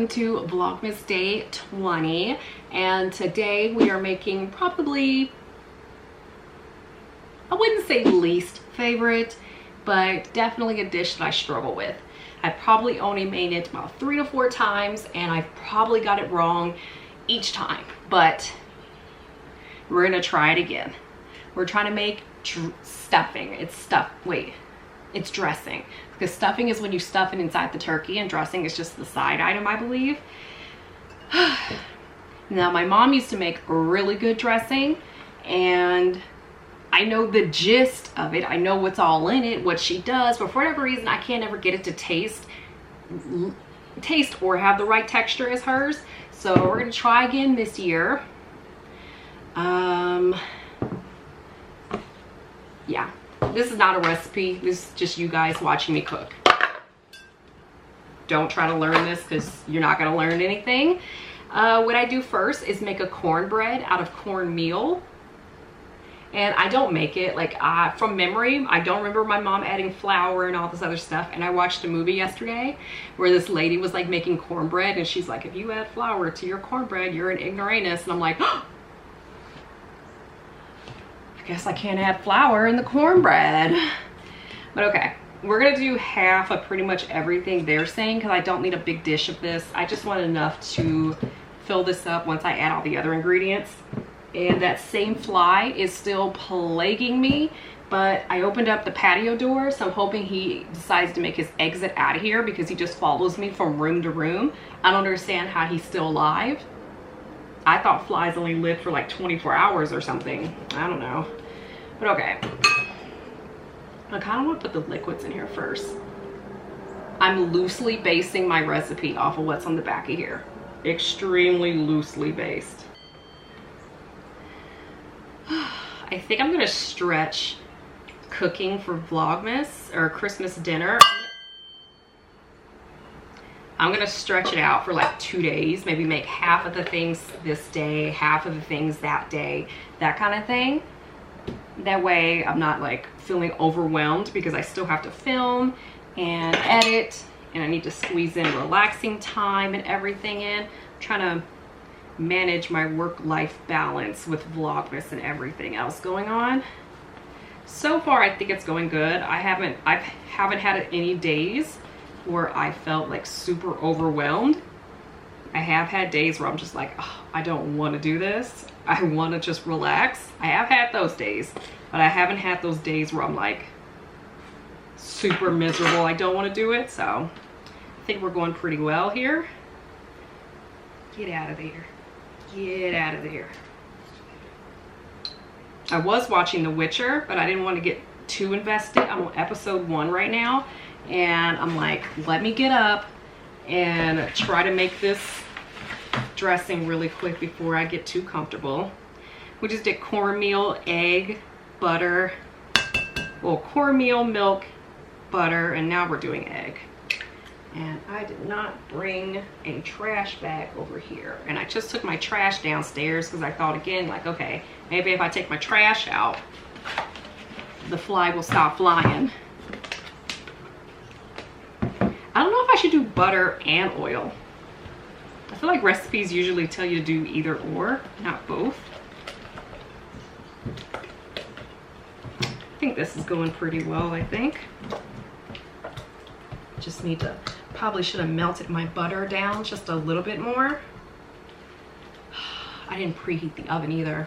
welcome to Vlogmas Day 20. And today we are making probably, I wouldn't say least favorite, but definitely a dish that I struggle with. I probably only made it about 3 to 4 times and I've probably got it wrong each time, but we're gonna try it again. We're trying to make stuffing. It's dressing, because stuffing is when you stuff it inside the turkey and dressing is just the side item, I believe. Now, my mom used to make really good dressing and I know the gist of it. I know what's all in it, what she does, but for whatever reason, I can't ever get it to taste or have the right texture as hers. So we're gonna try again this year. Yeah, this is not a recipe. This is just you guys watching me cook. Don't try to learn this because you're not gonna learn anything. What I do first is make a cornbread out of cornmeal. And I don't make it, like, from memory, I don't remember my mom adding flour and all this other stuff. And I watched a movie yesterday where this lady was like making cornbread and she's like, if you add flour to your cornbread, you're an ignoramus. And I'm like, oh, I guess I can't add flour in the cornbread. But okay, we're gonna do half of pretty much everything they're saying because I don't need a big dish of this. I just want enough to fill this up once I add all the other ingredients. And that same fly is still plaguing me, but I opened up the patio door, so I'm hoping he decides to make his exit out of here because he just follows me from room to room. I don't understand how he's still alive. I thought flies only lived for like 24 hours or something. I don't know. But okay. I kind of want to put the liquids in here first. I'm loosely basing my recipe off of what's on the back of here. Extremely loosely based. I think I'm gonna stretch cooking for Vlogmas or Christmas dinner. I'm gonna stretch it out for like 2 days, maybe make half of the things this day, half of the things that day, that kind of thing. That way I'm not like feeling overwhelmed because I still have to film and edit and I need to squeeze in relaxing time and everything in. I'm trying to manage my work-life balance with Vlogmas and everything else going on. So far I think it's going good. I haven't had any days where I felt like super overwhelmed. I have had days where I'm just like, oh, I don't want to do this. I want to just relax. I have had those days, but I haven't had those days where I'm like super miserable. I don't want to do it. So I think we're going pretty well here. Get out of there. Get out of there. I was watching The Witcher, but I didn't want to get too invested. I'm on episode 1 right now. And I'm like, let me get up and try to make this dressing really quick before I get too comfortable. We just did cornmeal, egg, butter. Well, cornmeal, milk, butter, and now we're doing egg. And I did not bring a trash bag over here. And I just took my trash downstairs because I thought again, like, okay, maybe if I take my trash out, the fly will stop flying. I don't know if I should do butter and oil. I feel like recipes usually tell you to do either or, not both. I think this is going pretty well, I think. Just need to, probably should have melted my butter down just a little bit more. I didn't preheat the oven either.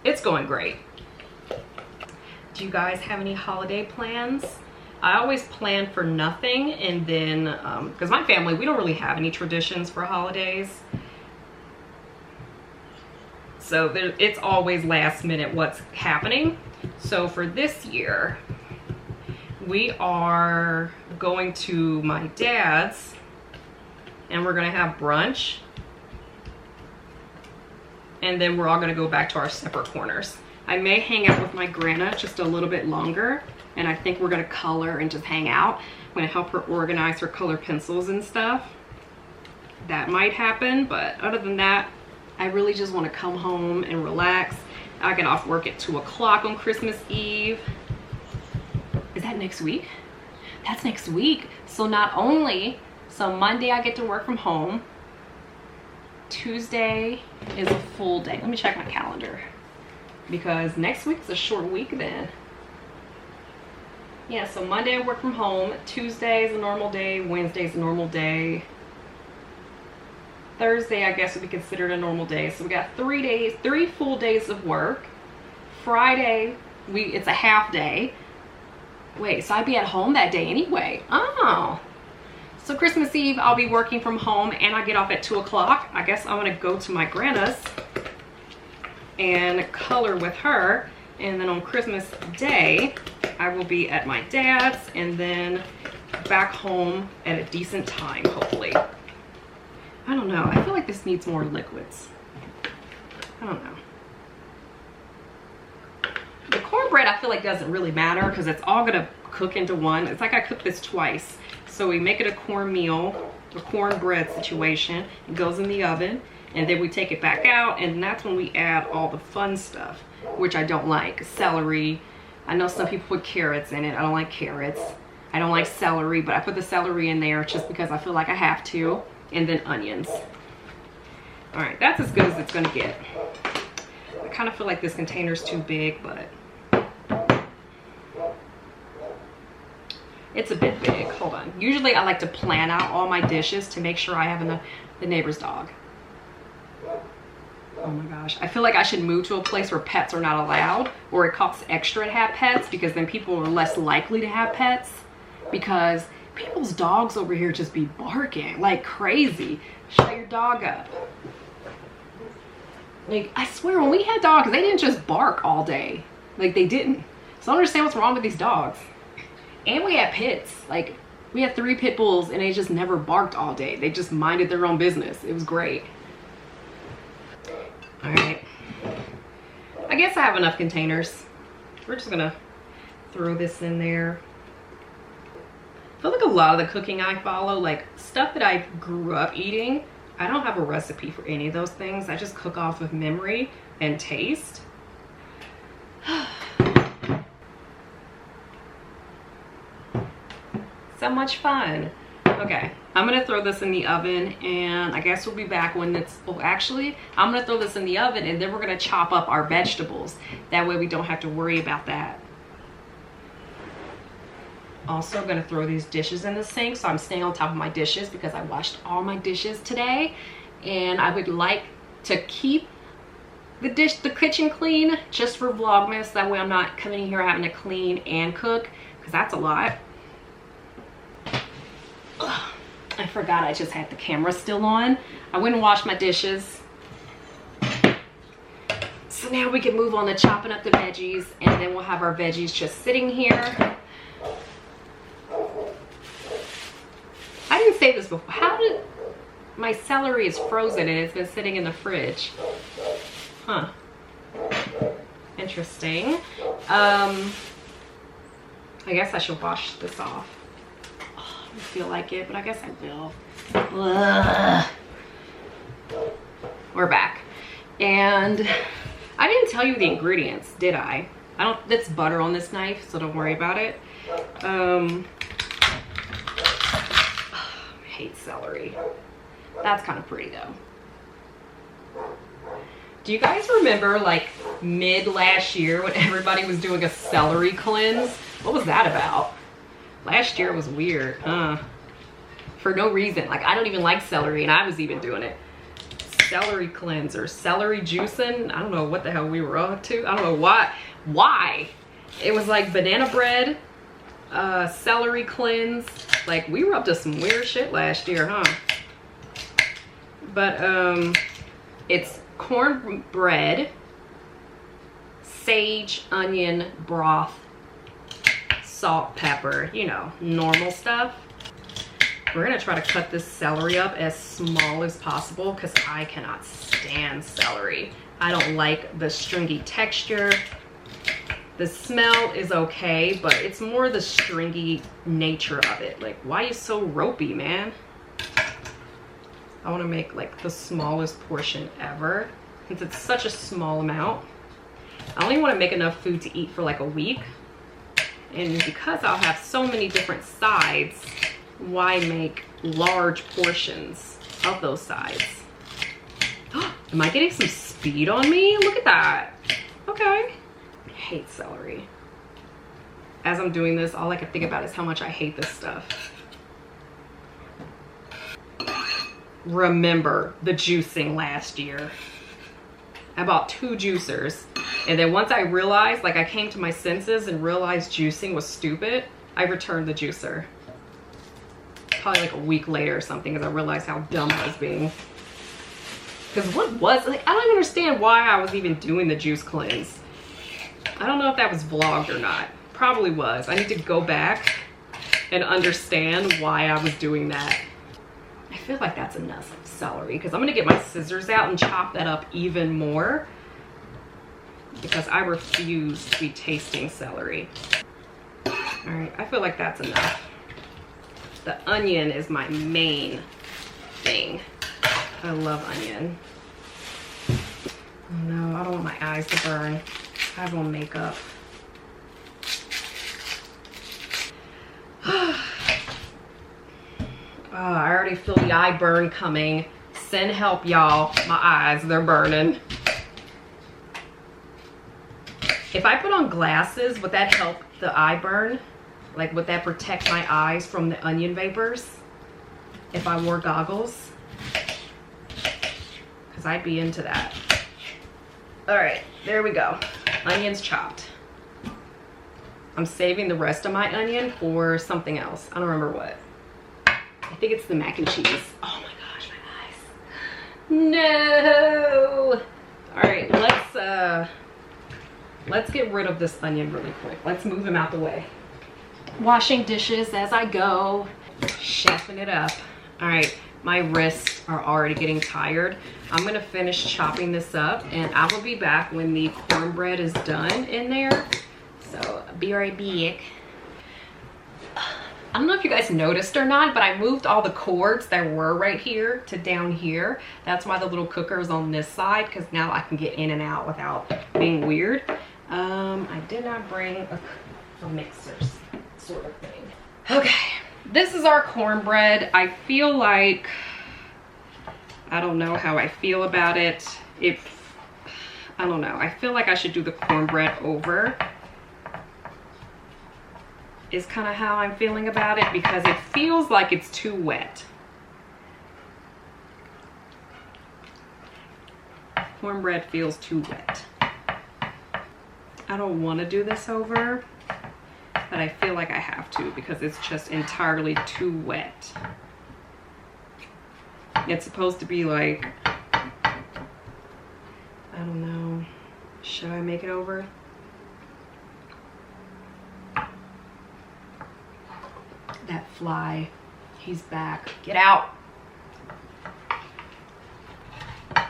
It's going great. Do you guys have any holiday plans? I always plan for nothing, and then because my family, we don't really have any traditions for holidays, so it's always last minute what's happening. So for this year we are going to my dad's and we're gonna have brunch, and then we're all gonna go back to our separate corners. I may hang out with my grandma just a little bit longer, and I think we're gonna color and just hang out. I'm gonna help her organize her color pencils and stuff. That might happen, but other than that, I really just wanna come home and relax. I get off work at 2 o'clock on Christmas Eve. Is that next week? That's next week. So not only So Monday I get to work from home. Tuesday is a full day. Let me check my calendar because next week's a short week then. Yeah, so Monday I work from home. Tuesday is a normal day. Wednesday is a normal day. Thursday I guess would be considered a normal day. So we got 3 full days of work. Friday it's a half day. Wait, so I'd be at home that day anyway. Oh. So Christmas Eve, I'll be working from home and I get off at 2 o'clock. I guess I'm gonna go to my grandma's and color with her. And then on Christmas Day, I will be at my dad's and then back home at a decent time, hopefully. I don't know, I feel like this needs more liquids. I don't know. The cornbread I feel like doesn't really matter because it's all gonna cook into one. It's like I cooked this twice. So we make it a cornmeal, a cornbread situation. It goes in the oven and then we take it back out and that's when we add all the fun stuff, which I don't like. Celery. I know some people put carrots in it. I don't like carrots. I don't like celery, but I put the celery in there just because I feel like I have to. And then onions. All right, that's as good as it's gonna get. I kind of feel like this container's too big, but it's a bit big. Hold on. Usually I like to plan out all my dishes to make sure I have enough. The neighbor's dog. Oh my gosh. I feel like I should move to a place where pets are not allowed, or it costs extra to have pets because then people are less likely to have pets because people's dogs over here just be barking like crazy. Shut your dog up. Like, I swear when we had dogs, they didn't just bark all day. Like, they didn't. So I don't understand what's wrong with these dogs. And we had pits. Like, we had 3 pit bulls and they just never barked all day. They just minded their own business. It was great. All right. I guess I have enough containers. We're just gonna throw this in there. I feel like a lot of the cooking I follow, like stuff that I grew up eating, I don't have a recipe for any of those things. I just cook off of memory and taste. So much fun. Okay, I'm gonna throw this in the oven and I guess we'll be back when it's, well actually, I'm gonna throw this in the oven and then we're gonna chop up our vegetables. That way we don't have to worry about that. Also gonna throw these dishes in the sink, so I'm staying on top of my dishes because I washed all my dishes today and I would like to keep the kitchen clean just for Vlogmas. That way I'm not coming in here having to clean and cook because that's a lot. Ugh, I forgot I just had the camera still on. I went and washed my dishes. So now we can move on to chopping up the veggies and then we'll have our veggies just sitting here. I didn't say this before. How did my celery is frozen and it's been sitting in the fridge? Huh. Interesting. I guess I should wash this off. I feel like it, but I guess I will. Ugh. We're back. And I didn't tell you the ingredients, did I? That's butter on this knife, so don't worry about it. I hate celery. That's kind of pretty though. Do you guys remember like mid last year when everybody was doing a celery cleanse? What was that about? Last year was weird, huh? For no reason. Like, I don't even like celery and I was even doing it. Celery cleanse or celery juicing. I don't know what the hell we were up to. I don't know why. It was like banana bread, celery cleanse. Like, we were up to some weird shit last year, huh? But it's cornbread, sage, onion, broth, salt, pepper, you know, normal stuff. We're gonna try to cut this celery up as small as possible because I cannot stand celery. I don't like the stringy texture. The smell is okay, but it's more the stringy nature of it. Like, why are you so ropey, man? I want to make like the smallest portion ever since it's such a small amount. I only want to make enough food to eat for like a week. And because I'll have so many different sides, why make large portions of those sides. Am I getting some speed on me? Look at that. Okay. I hate celery. As I'm doing this, all I can think about is how much I hate this stuff. Remember the juicing last year. I bought 2 juicers. And then once I realized, like I came to my senses and realized juicing was stupid, I returned the juicer. Probably like a week later or something, because I realized how dumb I was being. Because what was, like, I don't understand why I was even doing the juice cleanse. I don't know if that was vlogged or not. Probably was. I need to go back and understand why I was doing that. I feel like that's enough celery, because I'm going to get my scissors out and chop that up even more, because I refuse to be tasting celery. All right, I feel like that's enough. The onion is my main thing. I love onion. Oh no, I don't want my eyes to burn. I have on makeup. Oh, I already feel the eye burn coming. Send help, y'all. My eyes, they're burning. If I put on glasses, would that help the eye burn? Like, would that protect my eyes from the onion vapors if I wore goggles? Because I'd be into that. All right, there we go. Onions chopped. I'm saving the rest of my onion for something else. I don't remember what. I think it's the mac and cheese. Oh my gosh, my eyes. No. All right, let's get rid of this onion really quick. Let's move him out the way. Washing dishes as I go, chefing it up. All right, my wrists are already getting tired. I'm gonna finish chopping this up, and I will be back when the cornbread is done in there. So be right back. I don't know if you guys noticed or not, but I moved all the cords that were right here to down here. That's why the little cooker is on this side, because now I can get in and out without being weird. I did not bring a mixers sort of thing. Okay, this is our cornbread. I feel like, I don't know how I feel about it. I don't know. I feel like I should do the cornbread over. Is kind of how I'm feeling about it, because it feels like it's too wet. Cornbread feels too wet. I don't want to do this over, but I feel like I have to, because it's just entirely too wet. It's supposed to be like, I don't know, should I make it over? That fly, he's back. Get out.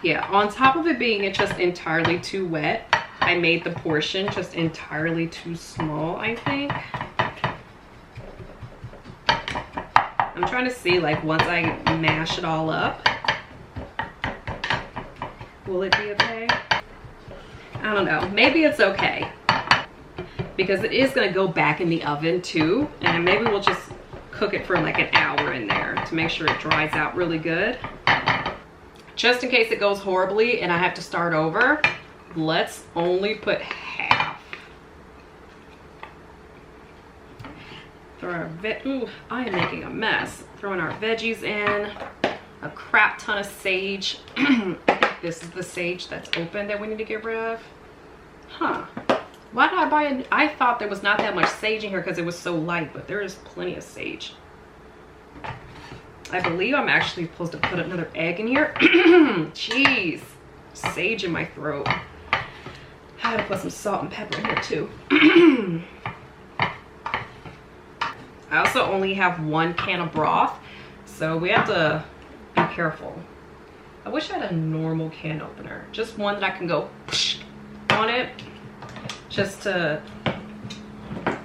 Yeah, on top of it being it's just entirely too wet, I made the portion just entirely too small, I think. I'm trying to see, like, once I mash it all up, will it be okay? I don't know. Maybe it's okay, because it is going to go back in the oven too, and maybe we'll just cook it for like an hour in there to make sure it dries out really good. Just in case it goes horribly and I have to start over, let's only put half. Throw our ooh, I am making a mess. Throwing our veggies in, a crap ton of sage. I think this is the sage that's open that we need to get rid of. Huh. Why did I buy it? I thought there was not that much sage in here because it was so light, but there is plenty of sage. I believe I'm actually supposed to put another egg in here. Jeez, sage in my throat. I had to put some salt and pepper in here too. I also only have 1 can of broth, so we have to be careful. I wish I had a normal can opener, just one that I can go on it, just to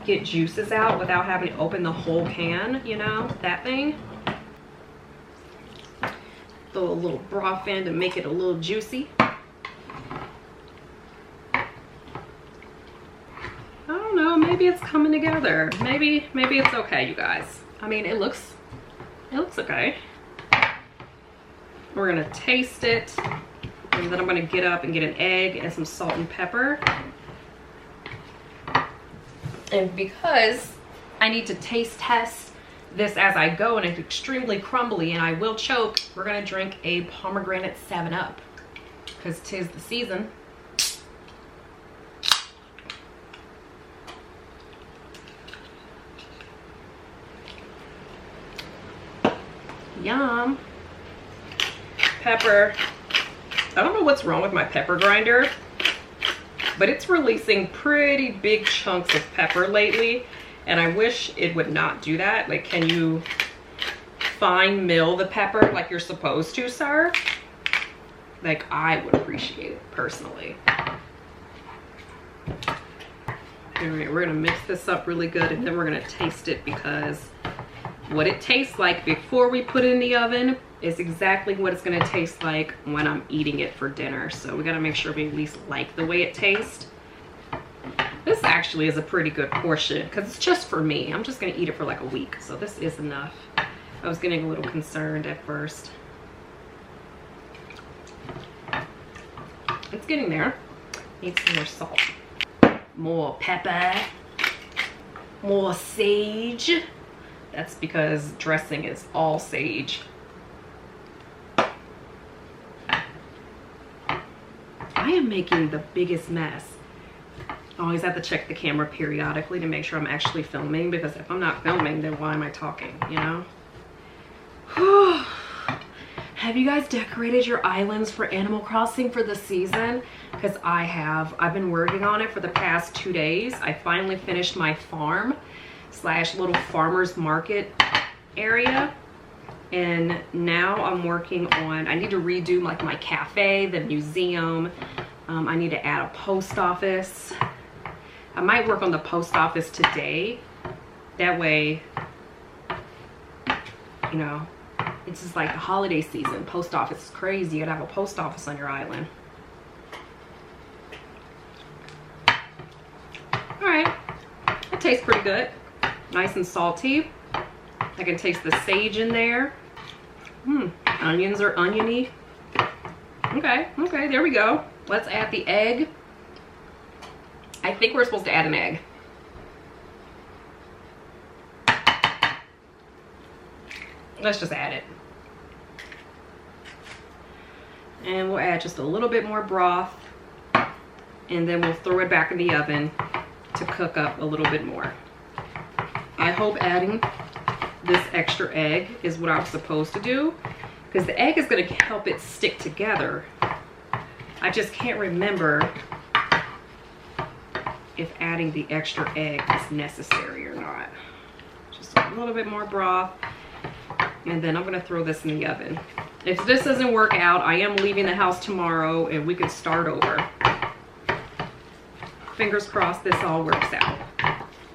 get juices out without having to open the whole can, you know, that thing. Throw a little broth in to make it a little juicy. I don't know, maybe it's coming together. Maybe it's okay, you guys. I mean, it looks It looks okay. We're gonna taste it, and then I'm gonna get up and get an egg and some salt and pepper. And because I need to taste test this as I go, and it's extremely crumbly and I will choke, we're gonna drink a pomegranate 7-Up because 'tis the season. Yum. Pepper. I don't know what's wrong with my pepper grinder, but it's releasing pretty big chunks of pepper lately, and I wish it would not do that. Like, can you fine mill the pepper like you're supposed to, sir? Like, I would appreciate it personally. All right, we're gonna mix this up really good, and then we're gonna taste it, because what it tastes like before we put it in the oven is exactly what it's gonna taste like when I'm eating it for dinner. So we gotta make sure we at least like the way it tastes. This actually is a pretty good portion because it's just for me. I'm just gonna eat it for like a week, so this is enough. I was getting a little concerned at first. It's getting there. Need some more salt. More pepper. More sage. That's because dressing is all sage. I am making the biggest mess. I always have to check the camera periodically to make sure I'm actually filming, because if I'm not filming, then why am I talking, you know? Have you guys decorated your islands for Animal Crossing for the season? Because I have. I've been working on it for the past 2 days. I finally finished my farm / little farmer's market area, and now I'm working on, I need to redo like my cafe, the museum. I need to add a post office. I might work on the post office today, that way, you know, it's just like the holiday season. Post office is crazy. You gotta have a post office on your island. All right, it tastes pretty good. Nice and salty. I can taste the sage in there. Onions are oniony. Okay, there we go. Let's add the egg. I think we're supposed to add an egg. Let's just add it. And we'll add just a little bit more broth, and then we'll throw it back in the oven to cook up a little bit more. I hope adding this extra egg is what I'm supposed to do, because the egg is going to help it stick together. I just can't remember if adding the extra egg is necessary or not. Just a little bit more broth, and then I'm going to throw this in the oven. If this doesn't work out, I am leaving the house tomorrow and we can start over. Fingers crossed this all works out.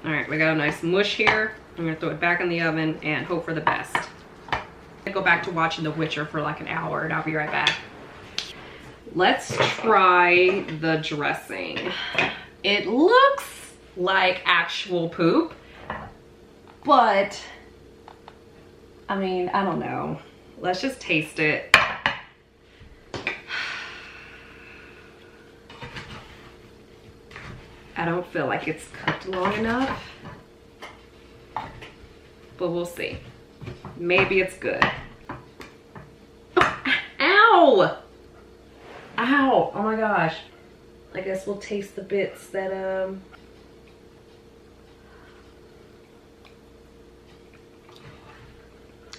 All right, we got a nice mush here. I'm gonna throw it back in the oven and hope for the best. I go back to watching The Witcher for like an hour, and I'll be right back. Let's try the dressing. It looks like actual poop, but I mean, I don't know. Let's just taste it. I don't feel like it's cooked long enough, but we'll see. Maybe it's good. Ow! Ow! Oh my gosh. I guess we'll taste the bits that,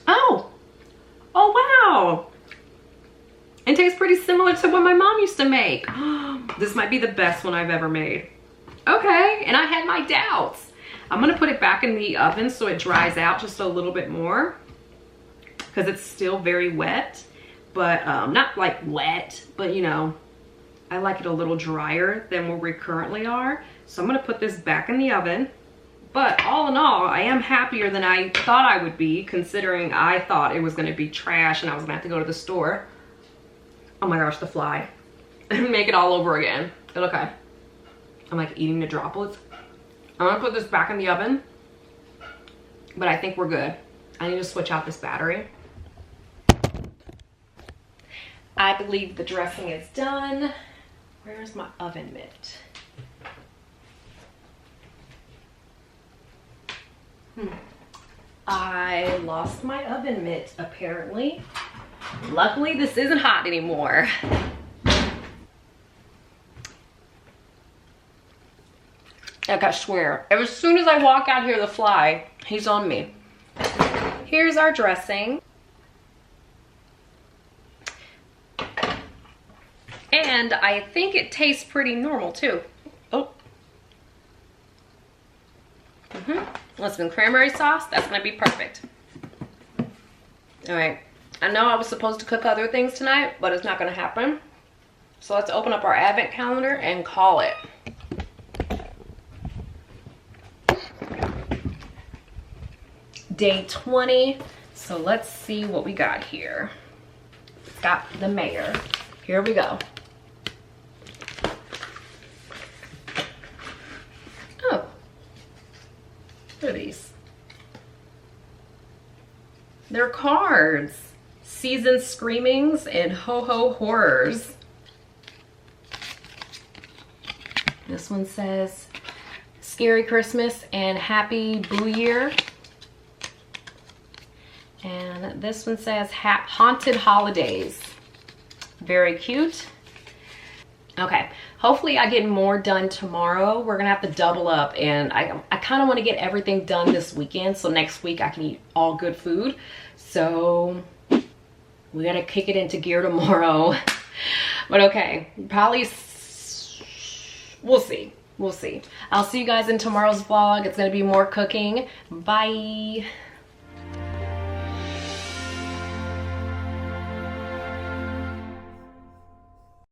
Oh! Oh wow! It tastes pretty similar to what my mom used to make. This might be the best one I've ever made. Okay, and I had my doubts. I'm gonna put it back in the oven so it dries out just a little bit more, because it's still very wet, but not like wet, but you know, I like it a little drier than where we currently are. So I'm gonna put this back in the oven. But all in all, I am happier than I thought I would be, considering I thought it was gonna be trash and I was gonna have to go to the store. Oh my gosh, the fly. Make it all over again. But okay. I'm like eating the droplets. I'm gonna put this back in the oven, but I think we're good. I need to switch out this battery. I believe the dressing is done. Where's my oven mitt? I lost my oven mitt apparently. Luckily this isn't hot anymore. Like I swear, as soon as I walk out here, the fly, he's on me. Here's our dressing. And I think it tastes pretty normal too. Oh. Some cranberry sauce, that's gonna be perfect. All right, I know I was supposed to cook other things tonight, but it's not gonna happen. So let's open up our advent calendar and call it. Day 20, so let's see what we got here. It's got the mayor. Here we go. Oh, what are these? They're cards. Season Screamings and Ho Ho Horrors. This one says Scary Christmas and Happy Boo Year. And this one says Haunted Holidays. Very cute. Okay, hopefully I get more done tomorrow. We're gonna have to double up, and I kind of want to get everything done this weekend so next week I can eat all good food. So we gotta kick it into gear tomorrow. But okay, probably we'll see. We'll see. I'll see you guys in tomorrow's vlog. It's gonna be more cooking. Bye.